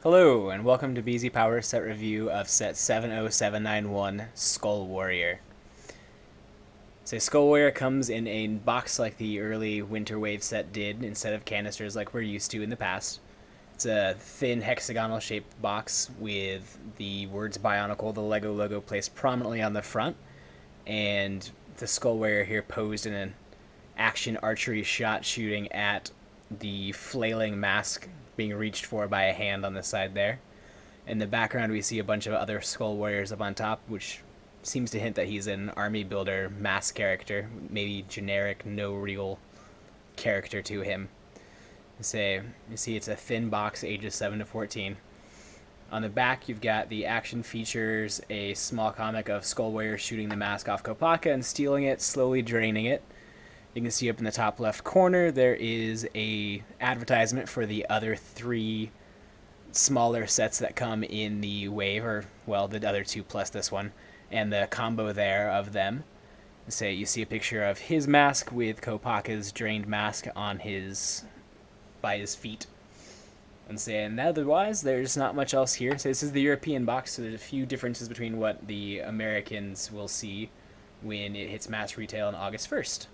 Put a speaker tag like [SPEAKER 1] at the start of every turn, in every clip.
[SPEAKER 1] Hello, and welcome to BZPower set review of set 70791 Skull Warrior. So Skull Warrior comes in a box like the early Winter Wave set did, instead of canisters like we're used to in the past. It's a thin hexagonal shaped box with the words Bionicle, the Lego logo, placed prominently on the front, and the Skull Warrior here posed in an action archery shot shooting at the flailing mask being reached for by a hand on the side there. In the background we see a bunch of other Skull Warriors up on top, which seems to hint that he's an army builder mask character, maybe generic, no real character to him. You see it's a thin box, ages 7 to 14. On the back you've got the action features, a small comic of Skull Warrior shooting the mask off Kopaka and stealing it, slowly draining it. You can see up in the top left corner there is a advertisement for the other three smaller sets that come in the wave, or well, the other two plus this one, and the combo there of them. So you see a picture of his mask with Kopaka's drained mask on by his feet. And otherwise, there's not much else here. So this is the European box, so there's a few differences between what the Americans will see when it hits mass retail on August 1st.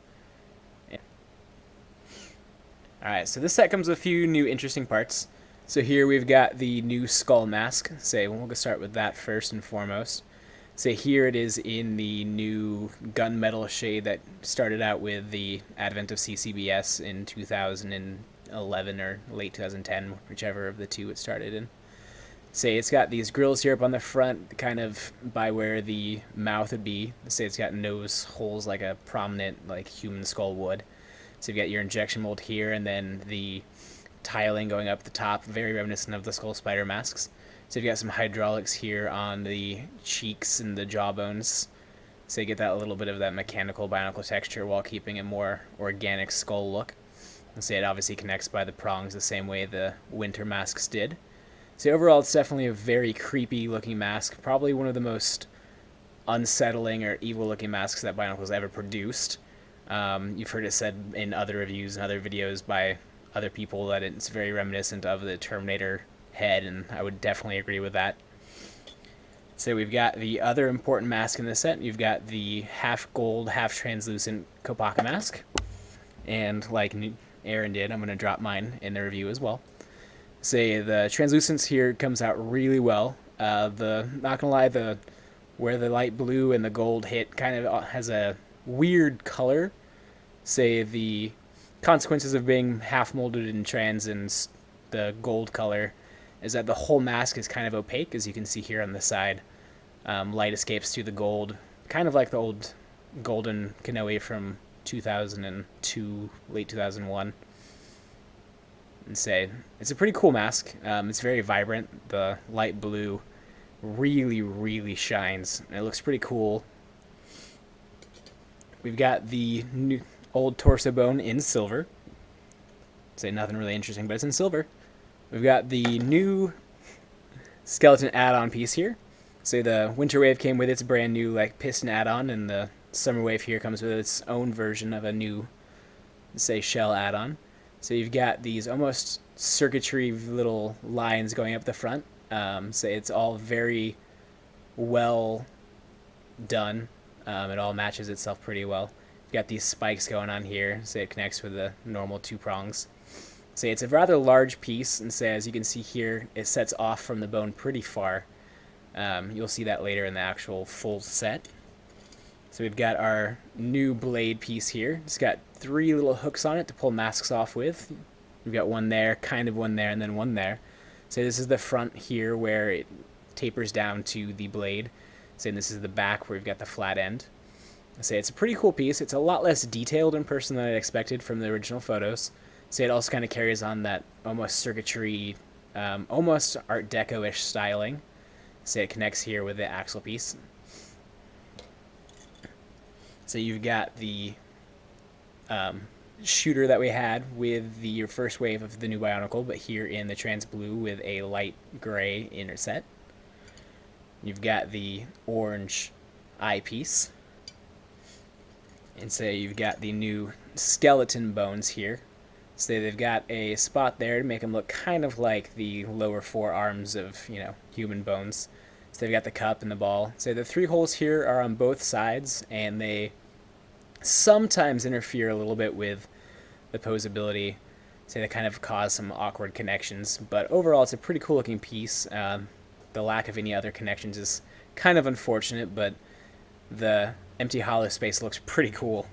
[SPEAKER 1] Alright, so this set comes with a few new interesting parts. So here we've got the new skull mask. We'll start with that first and foremost. Here it is in the new gunmetal shade that started out with the advent of CCBS in 2011 or late 2010, whichever of the two it started in. It's got these grills here up on the front, kind of by where the mouth would be. It's got nose holes like a prominent like human skull would. So you've got your injection mold here, and then the tiling going up the top, very reminiscent of the Skull Spider masks. So you've got some hydraulics here on the cheeks and the jawbones. So you get that little bit of that mechanical Bionicle texture while keeping a more organic skull look. It obviously connects by the prongs the same way the winter masks did. So overall, it's definitely a very creepy looking mask, probably one of the most unsettling or evil looking masks that Bionicle's ever produced. You've heard it said in other reviews and other videos by other people that it's very reminiscent of the Terminator head, and I would definitely agree with that. So we've got the other important mask in the set. You've got the half gold, half translucent Kopaka mask. And like Aaron did, I'm going to drop mine in the review as well. The translucence here comes out really well. Not gonna lie, where the light blue and the gold hit kind of has a weird color. The consequences of being half molded in trans and the gold color is that the whole mask is kind of opaque, as you can see here on the side. Light escapes through the gold, kind of like the old golden Kanoe from 2002, late 2001. It's a pretty cool mask. It's very vibrant. The light blue really shines, and it looks pretty cool. We've got the new old torso bone in silver. Nothing really interesting, but it's in silver. We've got the new skeleton add-on piece here. The Winter Wave came with its brand new piston add-on, and the Summer Wave here comes with its own version of a new, shell add-on. You've got these almost circuitry little lines going up the front. It's all very well done. It all matches itself pretty well. You've got these spikes going on here, it connects with the normal two prongs. It's a rather large piece, and as you can see here, it sets off from the bone pretty far. You'll see that later in the actual full set. We've got our new blade piece here. It's got three little hooks on it to pull masks off with. We've got one there, kind of one there, and then one there. This is the front here where it tapers down to the blade. This is the back where we've got the flat end. It's a pretty cool piece. It's a lot less detailed in person than I expected from the original photos. It also kind of carries on that almost circuitry, almost Art Deco-ish styling. It connects here with the axle piece. You've got the shooter that we had with the first wave of the new Bionicle, but here in the trans blue with a light gray inner set. You've got the orange eyepiece. And you've got the new skeleton bones here So they've got a spot there to make them look kind of like the lower four arms of, human bones. So they've got the cup and the ball. So the 3 holes here are on both sides, and they sometimes interfere a little bit with the posability. So they kind of cause some awkward connections. But overall, it's a pretty cool looking piece. The lack of any other connections is kind of unfortunate, but the empty hollow space looks pretty cool.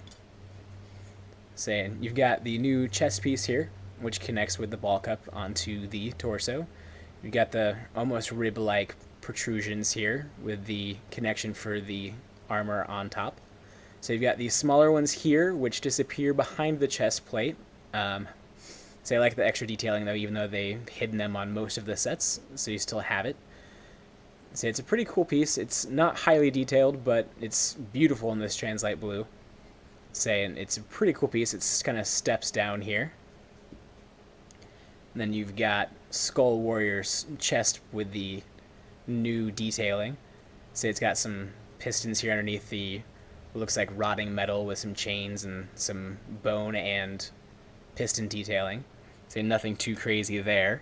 [SPEAKER 1] Saying you've got the new chest piece here, which connects with the ball cup onto the torso. You've got the almost rib-like protrusions here with the connection for the armor on top. So you've got these smaller ones here, which disappear behind the chest plate. So I like the extra detailing, though, even though they've hidden them on most of the sets, so you still have it. So it's a pretty cool piece. It's not highly detailed, but it's beautiful in this translite blue. Saying it's a pretty cool piece. It's kind of steps down here. And then you've got Skull Warrior's chest with the new detailing. So it's got some pistons here underneath the what looks like rotting metal with some chains and some bone and piston detailing. So nothing too crazy there.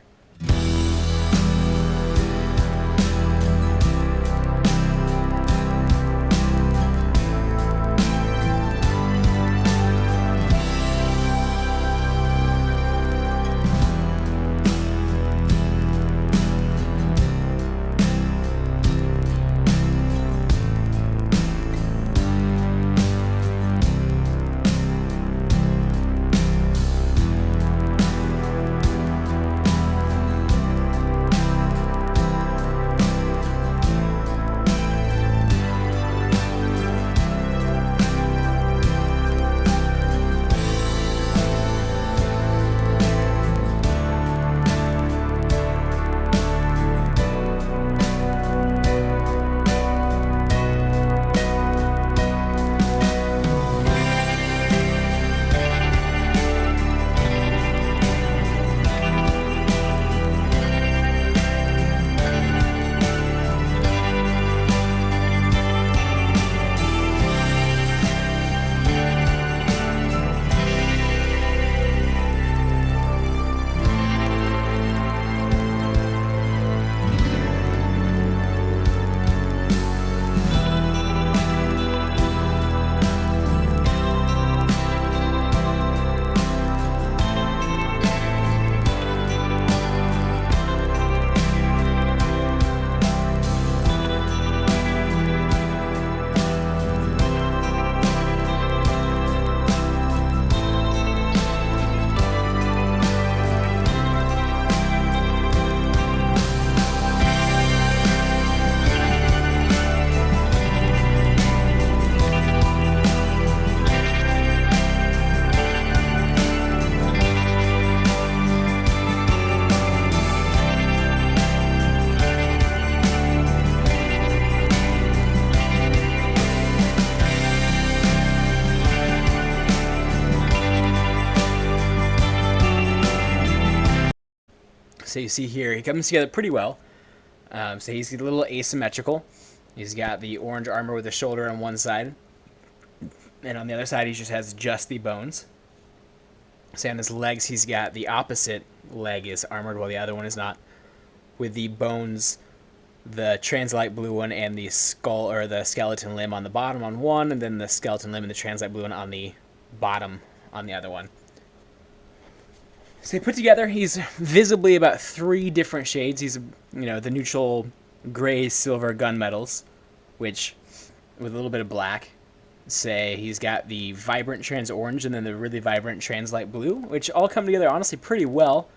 [SPEAKER 1] So you see here, he comes together pretty well. So he's a little asymmetrical. He's got the orange armor with the shoulder on one side, and on the other side he just has just the bones. So on his legs he's got the opposite leg is armored while the other one is not, with the bones, the translite blue one and the skull or the skeleton limb on the bottom on one, and then the skeleton limb and the translite blue one on the bottom on the other one. So put together, he's visibly about 3 different shades. He's, the neutral gray, silver gunmetals, which, with a little bit of black. Say he's got the vibrant trans orange and then the really vibrant translite blue, which all come together honestly pretty well.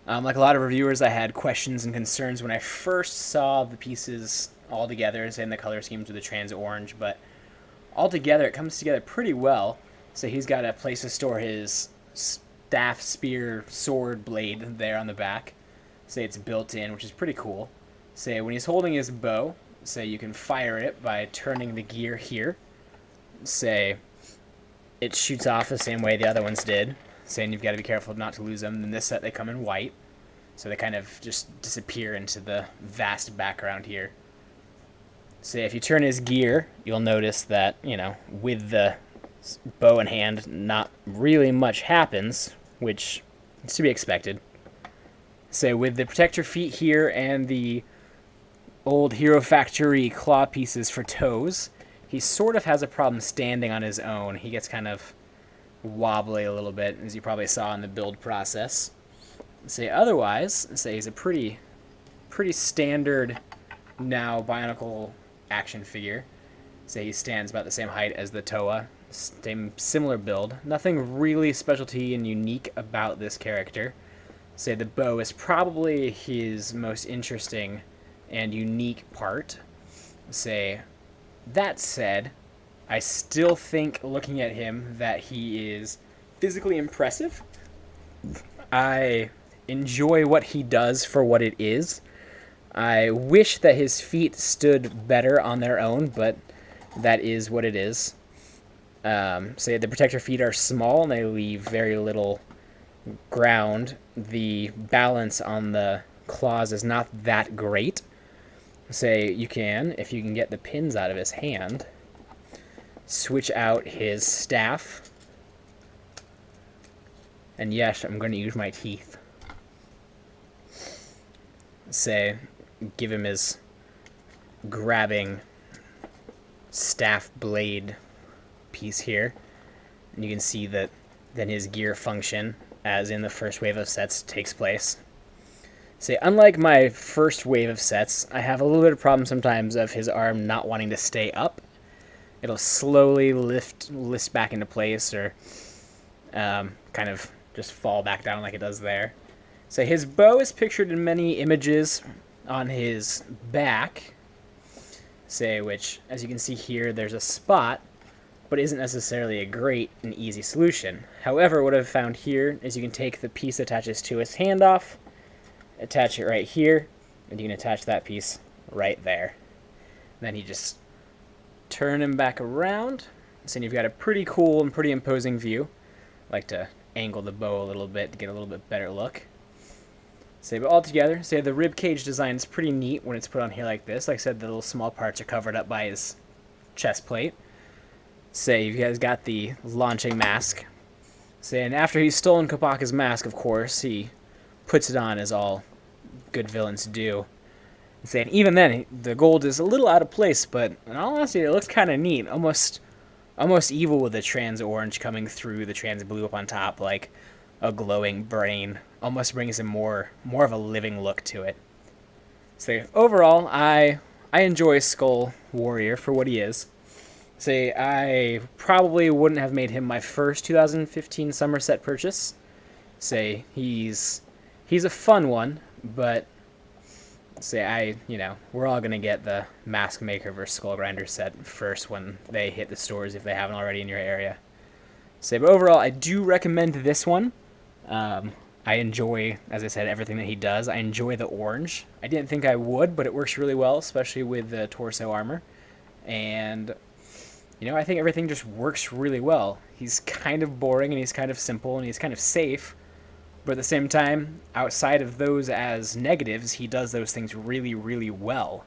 [SPEAKER 1] Like a lot of reviewers, I had questions and concerns when I first saw the pieces all together, saying the color schemes with the trans orange, but all together it comes together pretty well. So he's got a place to store his staff, spear, sword, blade there on the back. Say it's built in, which is pretty cool. Say when he's holding his bow, say you can fire it by turning the gear here. Say it shoots off the same way the other ones did, saying you've got to be careful not to lose them. In this set they come in white, so they kind of just disappear into the vast background here. Say if you turn his gear, you'll notice that, with the bow in hand, not really much happens, which It's to be expected. So with the protector feet here and the old Hero Factory claw pieces for toes, he sort of has a problem standing on his own. He gets kind of wobbly a little bit, as you probably saw in the build process. Say otherwise, say he's a pretty standard now Bionicle action figure. Say he stands about the same height as the Toa, similar build. Nothing really specialty and unique about this character. Say the bow is probably his most interesting and unique part. Say, that said, I still think, looking at him, that he is physically impressive. I enjoy what he does for what it is. I wish that his feet stood better on their own, but that is what it is. Say the protector feet are small and they leave very little ground. The balance on the claws is not that great. Say you can, if you can get the pins out of his hand, switch out his staff. And yes, I'm going to use my teeth. Say, give him his grabbing staff blade piece here. And you can see that then his gear function, as in the first wave of sets, takes place. Say, unlike my first wave of sets, I have a little bit of problem sometimes of his arm not wanting to stay up. It'll slowly lift back into place, or kind of just fall back down like it does there. So his bow is pictured in many images on his back, say, which, as you can see here, there's a spot, but isn't necessarily a great and easy solution. However, what I've found here is you can take the piece that attaches to his hand off, attach it right here, and you can attach that piece right there. Then you just turn him back around, so you've got a pretty cool and pretty imposing view. I like to angle the bow a little bit to get a little bit better look. Say, but all together, say the rib cage design is pretty neat when it's put on here like this. Like I said, the little small parts are covered up by his chest plate. Say, you guys got the launching mask. Say, and after he's stolen Kopaka's mask, of course, he puts it on, as all good villains do. Say, and even then, the gold is a little out of place, but in all honesty, it looks kind of neat. Almost evil with the trans orange coming through the trans blue up on top, like a glowing brain. Almost brings him more of a living look to it. So overall, I enjoy Skull Warrior for what he is. Say, I probably wouldn't have made him my first 2015 summer set purchase. Say, he's a fun one, but say we're all gonna get the Mask Maker vs. Skull Grinder set first when they hit the stores, if they haven't already in your area. Say, but overall, I do recommend this one. I enjoy, as I said, everything that he does. I enjoy the orange. I didn't think I would, but it works really well, especially with the torso armor. And, I think everything just works really well. He's kind of boring, and he's kind of simple, and he's kind of safe. But at the same time, outside of those as negatives, he does those things really, really well.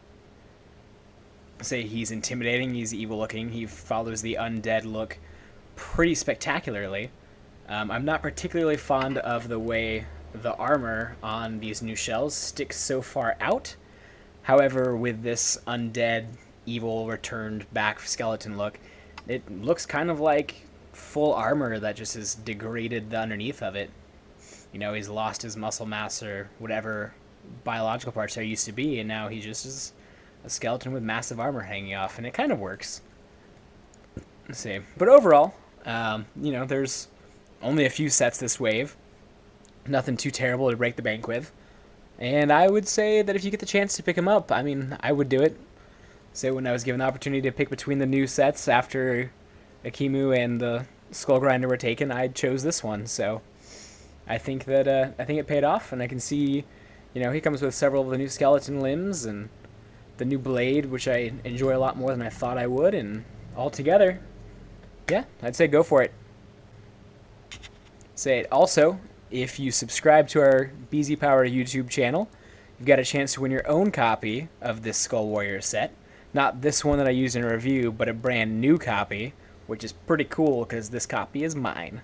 [SPEAKER 1] Say he's intimidating, he's evil-looking, he follows the undead look pretty spectacularly. I'm not particularly fond of the way the armor on these new shells sticks so far out. However, with this undead, evil, returned back skeleton look, it looks kind of like full armor that just is degraded the underneath of it. He's lost his muscle mass or whatever biological parts there used to be, and now he just is a skeleton with massive armor hanging off, and it kind of works. Let's see. But overall, there's only a few sets this wave. Nothing too terrible to break the bank with. And I would say that if you get the chance to pick them up, I would do it. So when I was given the opportunity to pick between the new sets after Akimu and the Skull Grinder were taken, I chose this one. So I think that it paid off, and I can see, he comes with several of the new skeleton limbs and the new blade, which I enjoy a lot more than I thought I would, and altogether, yeah, I'd say go for it. Say it. Also, if you subscribe to our BZPower YouTube channel, you've got a chance to win your own copy of this Skull Warrior set. Not this one that I used in a review, but a brand new copy, which is pretty cool because this copy is mine.